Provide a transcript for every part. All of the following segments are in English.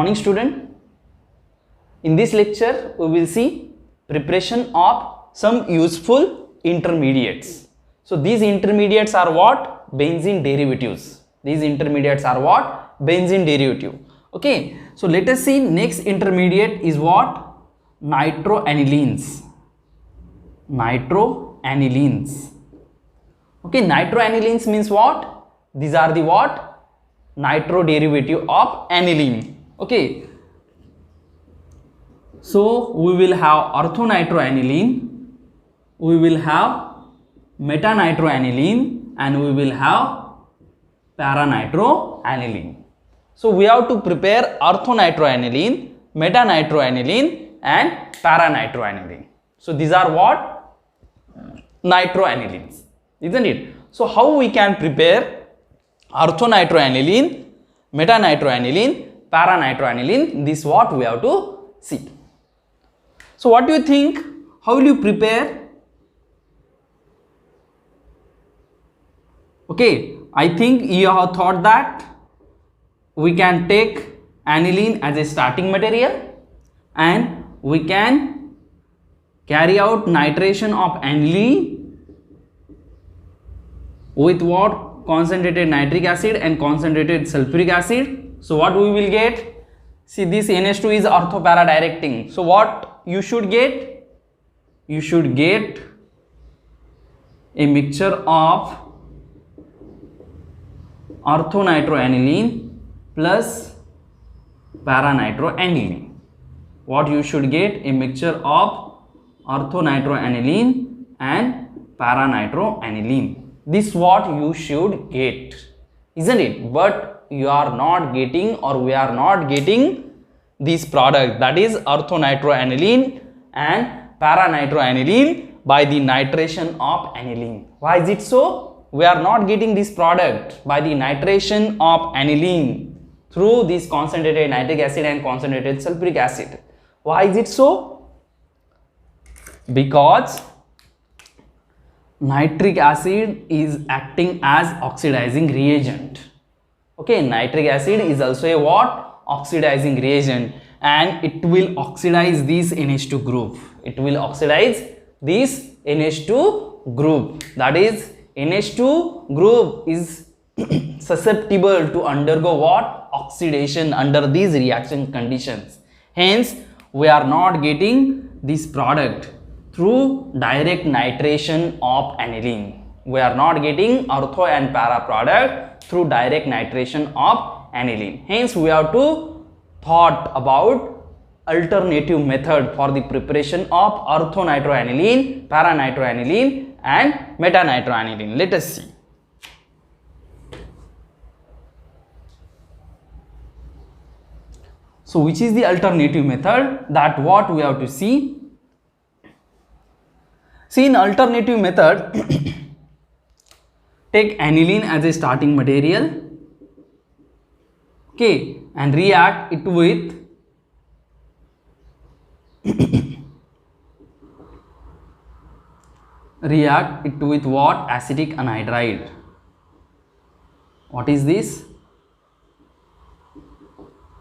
morning student. In this lecture we will see preparation of some useful intermediates. So these intermediates are what? Benzene derivatives. These intermediates are what? Benzene derivative. Okay, so let us see next intermediate is what? Nitroanilines. Nitroanilines. Okay, nitroanilines means what? These are the what? Nitro derivative of aniline. Okay, so we will have orthonitroaniline, we will have metanitroaniline, and we will have paranitroaniline. So we have to prepare orthonitroaniline, metanitroaniline, and paranitroaniline. So these are what? Nitroanilines, isn't it? So how we can prepare orthonitroaniline, metanitroaniline, paranitroaniline? This what we have to see. So what do you think? How will you prepare? Okay, I think you have thought that we can take aniline as a starting material and we can carry out nitration of aniline with what? Concentrated nitric acid and concentrated sulfuric acid. So what we will get? See, this NH2 is orthopara directing. So what you should get? You should get a mixture of orthonitroaniline plus paranitroaniline. What you should get? A mixture of orthonitroaniline and paranitroaniline. This what you should get, isn't it? But you are not getting, or we are not getting this product, that is orthonitroaniline and paranitroaniline by the nitration of aniline. Why is it so? We are not getting this product by the nitration of aniline through this concentrated nitric acid and concentrated sulfuric acid. Why is it so? Because nitric acid is acting as oxidizing reagent. Okay, nitric acid is also a what? Oxidizing reagent, and it will oxidize this NH2 group. It will oxidize this NH2 group. That is, NH2 group is susceptible to undergo what? Oxidation under these reaction conditions. Hence, we are not getting this product through direct nitration of aniline. We are not getting ortho and para product through direct nitration of aniline. Hence, we have to thought about alternative method for the preparation of orthonitroaniline, paranitroaniline, and metanitroaniline. Let us see. So which is the alternative method? That what we have to see. See, in alternative method, take aniline as a starting material, okay, and react it with what? Acetic anhydride. What is this?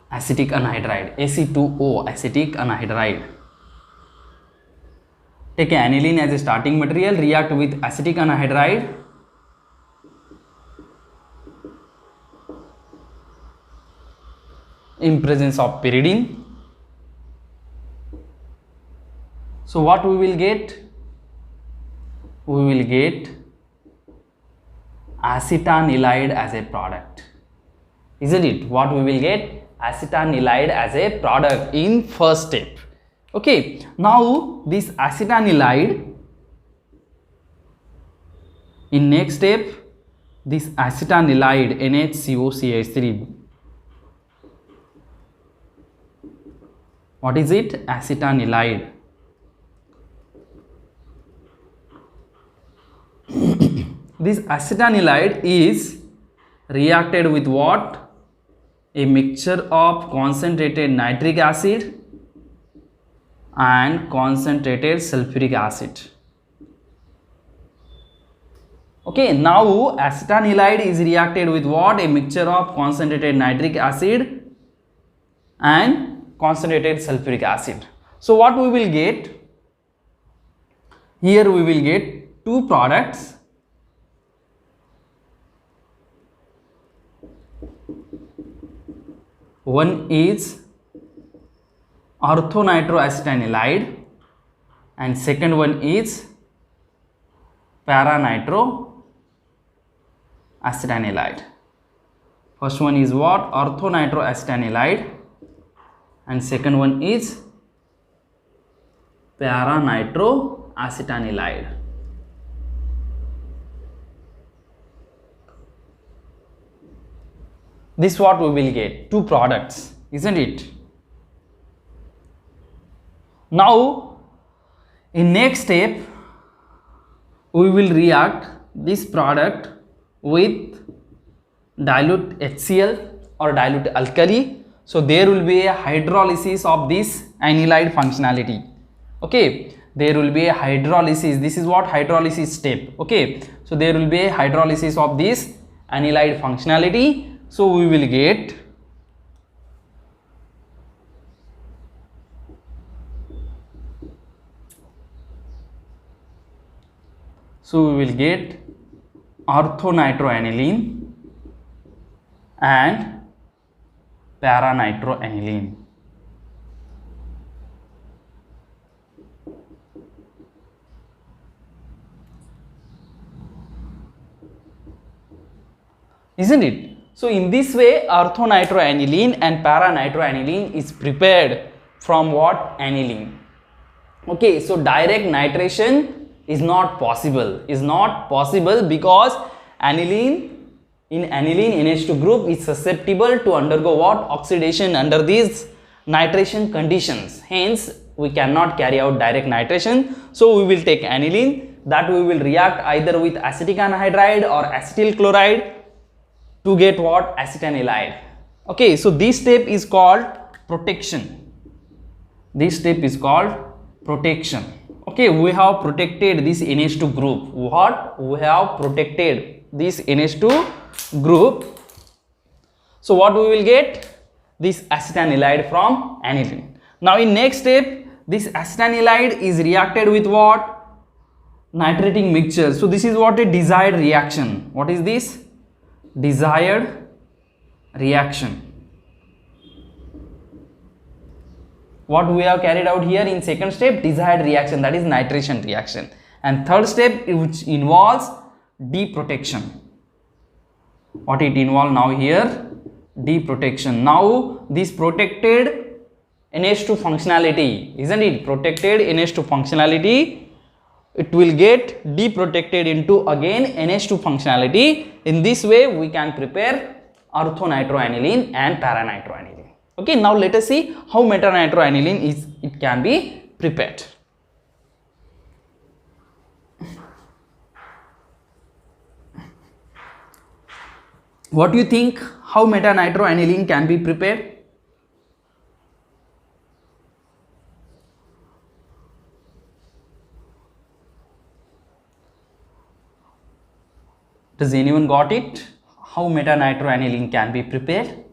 Acetic anhydride, Ac2O, acetic anhydride. Take aniline as a starting material, react with acetic anhydride, in presence of pyridine. So what we will get? We will get acetanilide as a product, isn't it? What we will get? Acetanilide as a product in first step. Okay, now this acetanilide, in next step, this acetanilide NHCOCH3, what is it? Acetanilide. This acetanilide is reacted with what? A mixture of concentrated nitric acid and concentrated sulfuric acid. Okay, now acetanilide is reacted with what? A mixture of concentrated nitric acid and concentrated sulfuric acid. So what we will get here, we will get two products. One is orthonitroacetanilide and second one is paranitroacetanilide. First one is what? Orthonitroacetanilide and second one is paranitroacetanilide. This is what we will get, two products, isn't it? Now in next step we will react this product with dilute HCl or dilute alkali. So there will be a hydrolysis of this anilide functionality. Okay, there will be a hydrolysis. This is what hydrolysis step. Okay, so there will be a hydrolysis of this anilide functionality. So we will get orthonitroaniline and paranitroaniline. Isn't it? So in this way, orthonitroaniline and paranitroaniline is prepared from what? Aniline. Okay, so direct nitration is not possible. Because aniline NH2 group is susceptible to undergo what? Oxidation under these nitration conditions. Hence, we cannot carry out direct nitration. So we will take aniline, that we will react either with acetic anhydride or acetyl chloride to get what? Acetanilide. Okay, so this step is called protection. Okay, we have protected this NH2 group. What? We have protected this NH2 group. So what we will get? This acetanilide from aniline. Now in next step, this acetanilide is reacted with what? Nitrating mixture. So this is what? A desired reaction. What is this? Desired reaction. What we have carried out here in second step? Desired reaction, that is nitration reaction. And third step, which involves deprotection. What it involves now here? Deprotection. Now this protected NH2 functionality, isn't it? Protected NH2 functionality, it will get deprotected into again NH2 functionality. In this way we can prepare orthonitroaniline and paranitroaniline. Okay, now let us see how metanitroaniline it can be prepared. What do you think? How metanitroaniline can be prepared? Does anyone got it? How metanitroaniline can be prepared?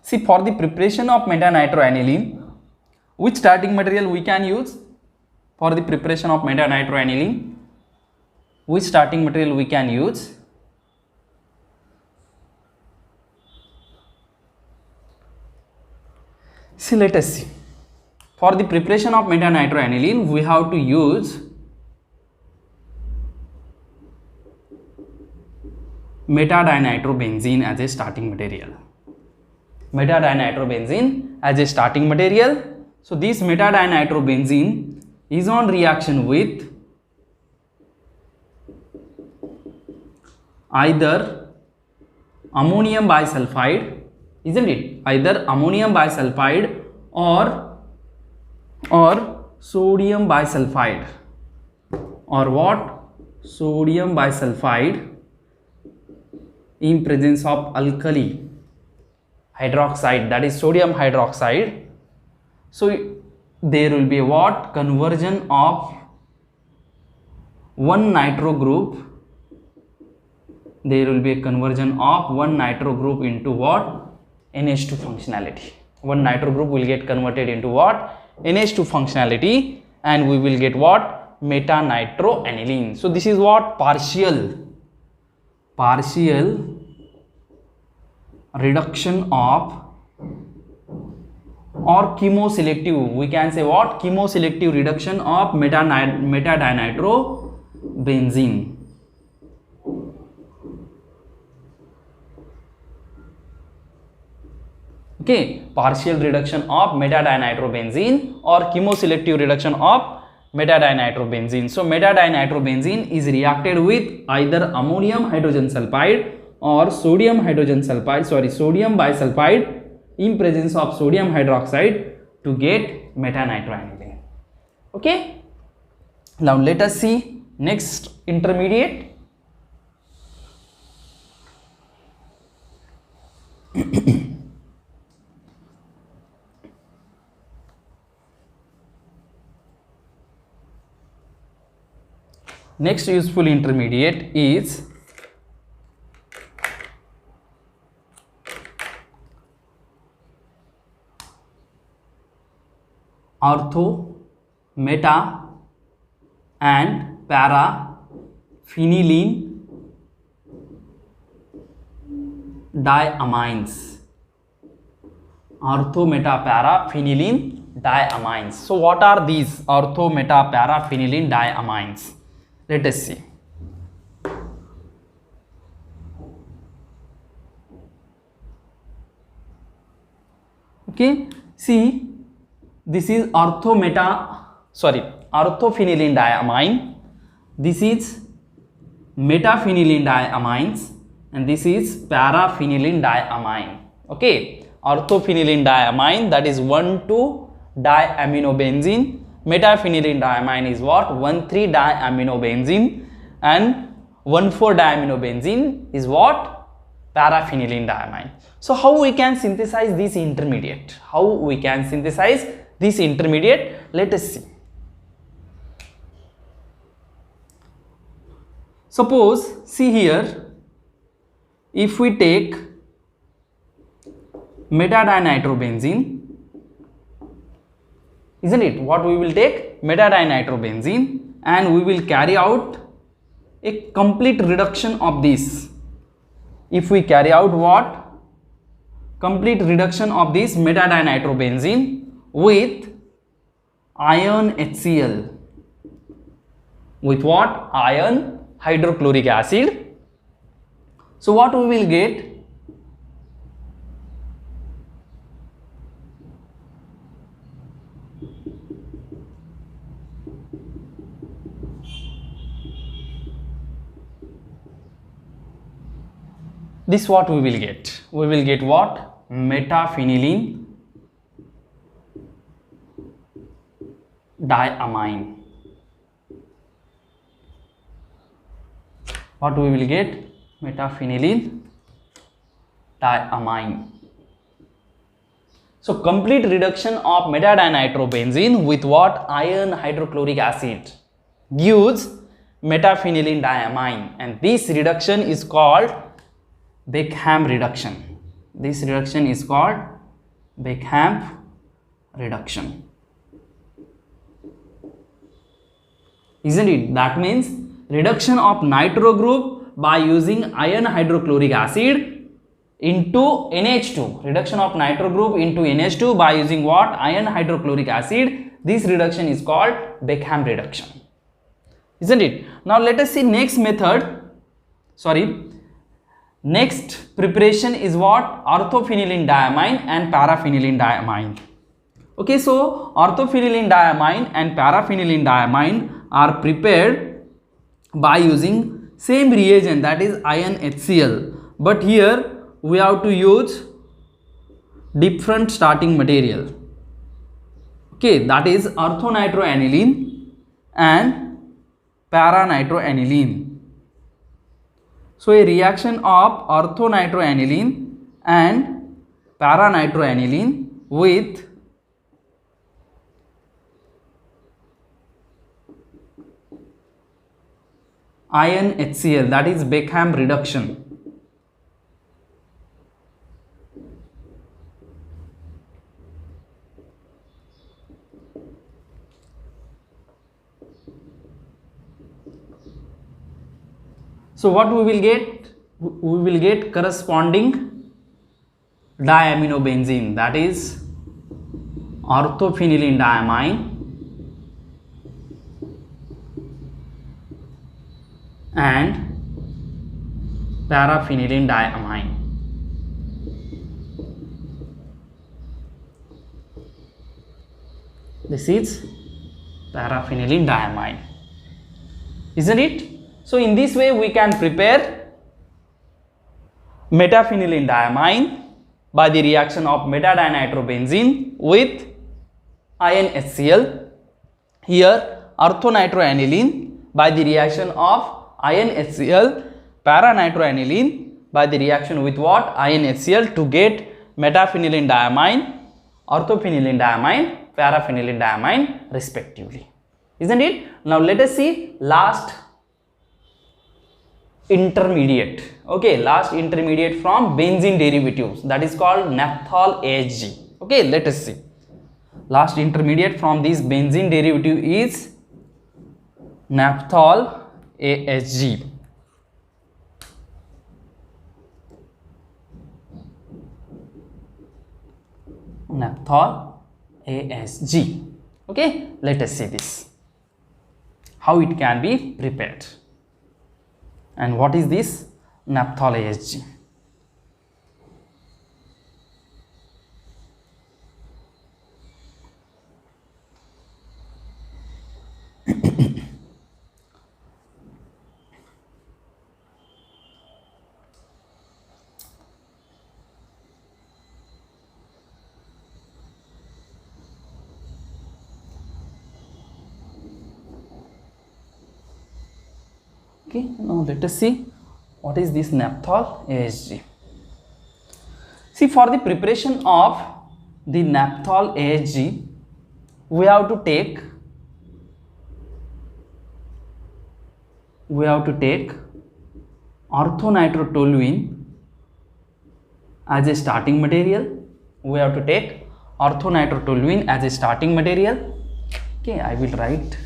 See, for the preparation of metanitroaniline, which starting material we can use? For the preparation of metanitroaniline, which starting material we can use? See, let us see. For the preparation of metanitroaniline, we have to use metadinitrobenzene as a starting material. Metadinitrobenzene as a starting material. So this metadinitrobenzene is on reaction with either ammonium bisulfide, isn't it? Either ammonium bisulfide or sodium bisulfide, or what? Sodium bisulfide in presence of alkali hydroxide, that is sodium hydroxide. So there will be what? Conversion of one nitro group, there will be a conversion of one nitro group into what? NH2 functionality. One nitro group will get converted into what? NH2 functionality, and we will get what? Meta-nitroaniline. So this is what? Partial reduction of, or chemoselective, we can say what? Chemoselective reduction of meta-dinitrobenzene. Okay, partial reduction of meta-dinitrobenzene or chemoselective reduction of meta-dinitrobenzene. So meta-dinitrobenzene is reacted with either ammonium hydrogen sulfide or sodium bisulfide in presence of sodium hydroxide to get meta-nitroaniline. Okay, now let us see next intermediate. Next useful intermediate is ortho, meta and para phenylene diamines. Ortho, meta, para phenylene diamines. So what are these ortho, meta, para phenylene diamines? Let us see. Okay, see, this is orthophenylene diamine, this is metaphenylene diamines, and this is paraphenylene diamine. Okay, orthophenylene diamine, that is 1,2-diaminobenzene. Metaphenylene diamine is what? 1,3-diaminobenzene, and 1,4-diaminobenzene is what? Paraphenylene diamine. So how we can synthesize this intermediate? Let us see. Suppose, see here, if we take meta-dinitrobenzene, isn't it? What we will take? Meta-dinitrobenzene, and we will carry out a complete reduction of this. If we carry out what? Complete reduction of this meta-dinitrobenzene with iron HCl. With what? Iron hydrochloric acid. So what we will get? This what we will get? We will get what? Metaphenylene diamine. What we will get? Metaphenylene diamine. So complete reduction of meta-dinitrobenzene with what? Iron hydrochloric acid gives metaphenylene diamine, and this reduction is called Beckhamp reduction. This reduction is called Beckhamp reduction. Isn't it? That means reduction of nitro group by using iron hydrochloric acid into NH2. Reduction of nitro group into NH2 by using what? Iron hydrochloric acid. This reduction is called Beckhamp reduction. Isn't it? Now let us see next method. Next preparation is what? Orthophenylene diamine and paraphenylene diamine. Okay, so orthophenylene diamine and paraphenylene diamine are prepared by using same reagent, that is iron HCl, but here we have to use different starting material. Okay, that is orthonitroaniline and paranitroaniline. So a reaction of orthonitroaniline and paranitroaniline with ion HCl, that is Beckham reduction. So what we will get? We will get corresponding diaminobenzene, that is orthophenylene diamine and paraphenylene diamine. This is paraphenylene diamine, isn't it? So in this way we can prepare metaphenylene diamine by the reaction of metadinitrobenzene with ion HCl. Here orthonitroaniline by the reaction of ion HCl, paranitroaniline by the reaction with what? Ion HCl, to get metaphenylene diamine, orthophenylene diamine, paraphenylene diamine respectively, isn't it? Now let us see last intermediate. Okay, last intermediate from benzene derivatives, that is called naphthol AHG. Okay, let us see. Last intermediate from this benzene derivative is naphthol AHG. Naphthol AHG. Okay, let us see this, how it can be prepared. And what is this naphthol AHG? Okay, now let us see what is this naphthol AHG. See, for the preparation of the naphthol AHG, we have to take orthonitrotoluene as a starting material. We have to take orthonitrotoluene as a starting material. Okay, I will write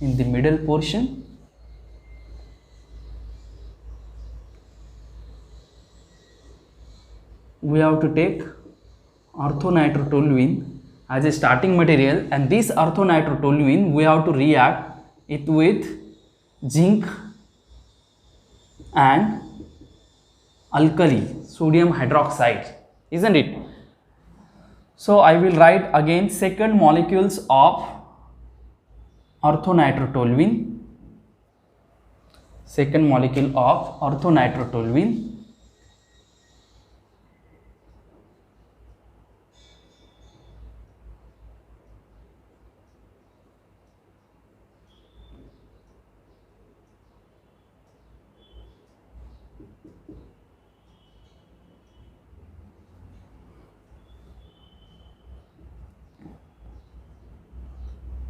in the middle portion. We have to take orthonitrotoluene as a starting material, and this orthonitrotoluene we have to react it with zinc and alkali sodium hydroxide, isn't it? So I will write again second molecules of orthonitrotoluene, second molecule of orthonitrotoluene.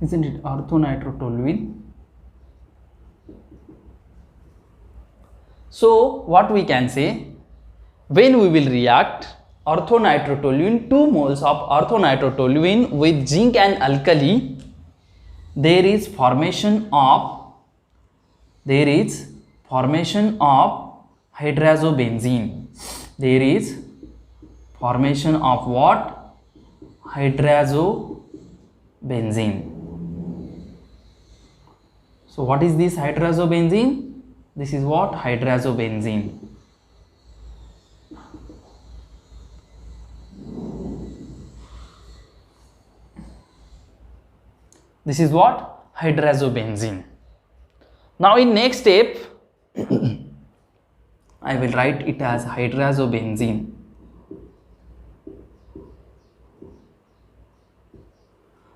Isn't it orthonitrotoluene? So what we can say, when we will react orthonitrotoluene, 2 moles of orthonitrotoluene with zinc and alkali, there is formation of hydrazobenzene. There is formation of what? Hydrazobenzene. So what is this hydrazobenzene? This is what? Hydrazobenzene. This is what? Hydrazobenzene. Now in next step, I will write it as hydrazobenzene.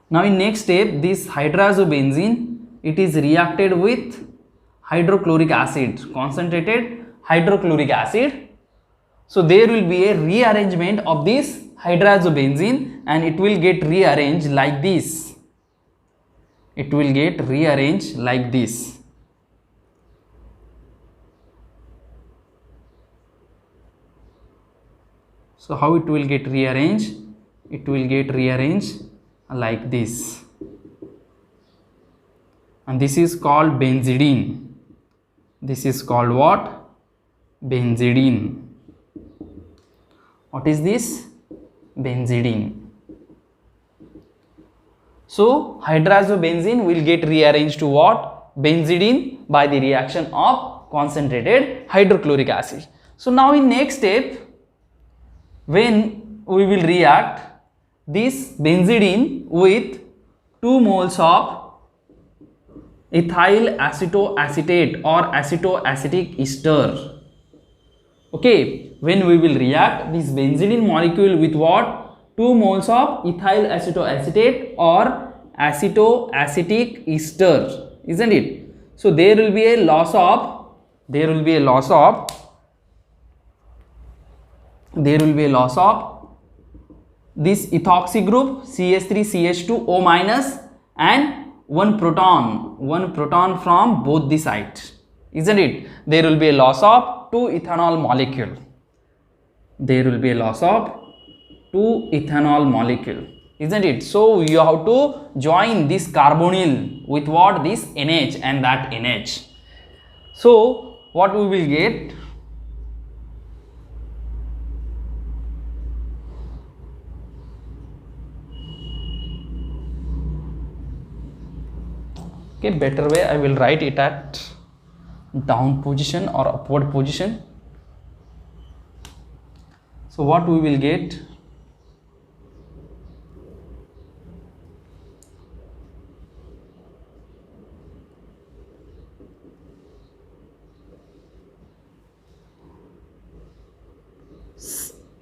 Now in next step, this hydrazobenzene, it is reacted with hydrochloric acid, concentrated hydrochloric acid. So there will be a rearrangement of this hydrazobenzene and it will get rearranged like this. It will get rearranged like this. So how it will get rearranged? It will get rearranged like this, and this is called benzidine. This is called what? Benzidine. What is this? Benzidine. So hydrazobenzene will get rearranged to what? Benzidine by the reaction of concentrated hydrochloric acid. So now in next step, when we will react this benzidine with 2 moles of ethyl acetoacetate or acetoacetic ester. Okay, when we will react this benzidine molecule with what? 2 moles of ethyl acetoacetate or acetoacetic ester, isn't it? So there will be a loss of this ethoxy group CH3CH2O minus and one proton from both the sides, isn't it? There will be a loss of 2 ethanol molecule. There will be a loss of 2 ethanol molecule, isn't it? So you have to join this carbonyl with what? This NH and that NH. So what we will get? Okay, better way I will write it at down position or upward position. So what we will get?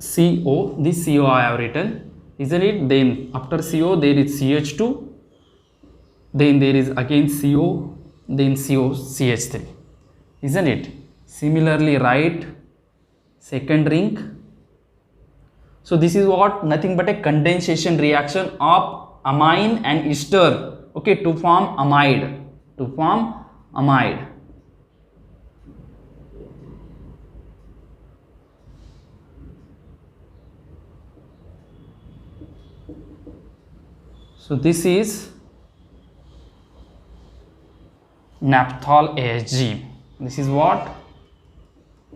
CO, this CO I have written, isn't it? Then after CO there is CH2, then there is again CO, then CO, CH3, isn't it? Similarly write second ring. So this is what? Nothing but a condensation reaction of amine and ester, okay, to form amide, So this is naphthol ASG. This is what?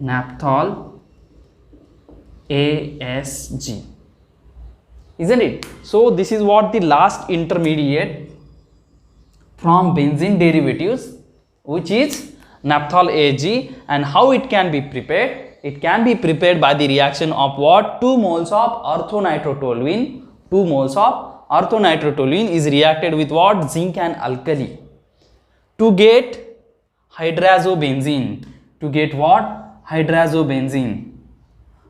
Naphthol ASG, isn't it? So this is what the last intermediate from benzene derivatives, which is naphthol ASG. And how it can be prepared? It can be prepared by the reaction of what? 2 moles of orthonitrotoluene. 2 moles of orthonitrotoluene is reacted with what? Zinc and alkali to get hydrazobenzene. To get what? Hydrazobenzene.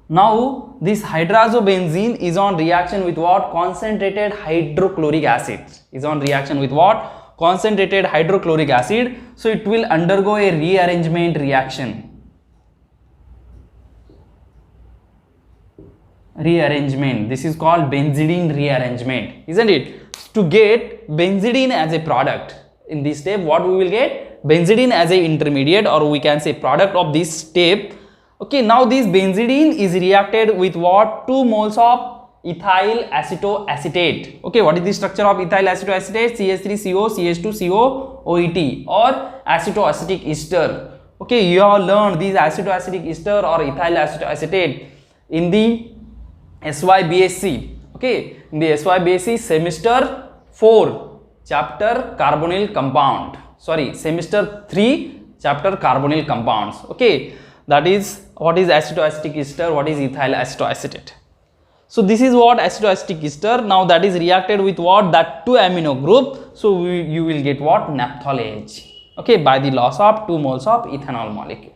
Now this hydrazobenzene is on reaction with what? Concentrated hydrochloric acid. Is on reaction with what? Concentrated hydrochloric acid. So it will undergo a rearrangement reaction. This is called benzidine rearrangement, isn't it? To get benzidine as a product, in this step what we will get? Benzidine as a intermediate, or we can say product of this step. Okay, now this benzidine is reacted with what? 2 moles of ethyl acetoacetate. Okay, what is the structure of ethyl acetoacetate? CH3CO, CH2CO, OET, or acetoacetic ester. Okay, you have learned these acetoacetic ester or ethyl acetoacetate in the SYBSc. Okay, in the SYBSc semester 4 chapter carbonyl compound. Sorry, semester 3 chapter carbonyl compounds. Okay, that is what is acetoacetic ester, what is ethyl acetoacetate. So this is what acetoacetic ester. Now that is reacted with what? That 2 amino group. So you will get what? Naphthol ASG. Okay, by the loss of 2 moles of ethanol molecule.